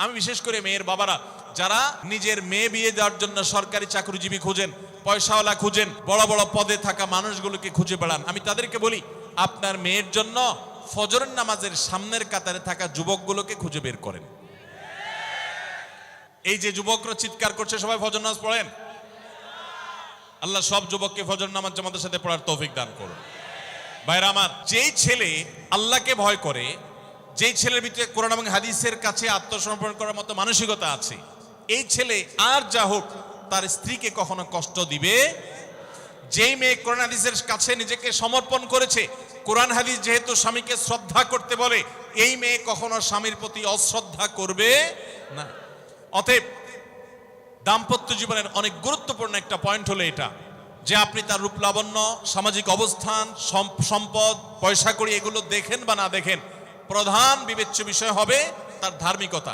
আমি বিশেষ করে মেয়ের বাবারা যারা নিজের মেয়ে বিয়ে দেওয়ার জন্য সরকারি চাকরিজীবী খুঁজেন, পয়সাওয়ালা খুঁজেন, বড় বড় পদে থাকা মানুষগুলোকে খুঁজে বেড়ান, আমি তাদেরকে বলি আপনার মেয়ের জন্য ফজরের নামাজের সামনের কাতারে থাকা যুবকগুলোকে খুঁজে বের করেন। এই যে যুবকরা চিৎকার করছে সবাই ফজর নামাজ পড়েন, আল্লাহ সব যুবককে ফজর নামাজ জামাতের সাথে পড়ার তৌফিক দান করুন। ভাইরা আমার, যেই ছেলে আল্লাহকে ভয় করে, যেই ছেলের ভিতরে কোরআন এবং হাদিসের কাছে আত্মসমর্পণ করার মতো মানসিকতা আছে, এই ছেলে আর যা হোক তার স্ত্রীকে কখনো কষ্ট দিবে। যেই মেয়ে কোরআন হাদিসের কাছে নিজেকে সমর্পণ করেছে, কোরআন হাদিস যেহেতু স্বামীকে শ্রদ্ধা করতে বলে, এই মেয়ে কখনো স্বামীর প্রতি অশ্রদ্ধা করবে না। অতএব দাম্পত্য জীবনের অনেক গুরুত্বপূর্ণ একটা পয়েন্ট হলো এটা যে আপনি তার রূপ লাবণ্য, সামাজিক অবস্থান, সম্পদ, পয়সা কড়ি এগুলো দেখেন বা না দেখেন, প্রধান বিবেচ্য বিষয় হবে তার ধার্মিকতা।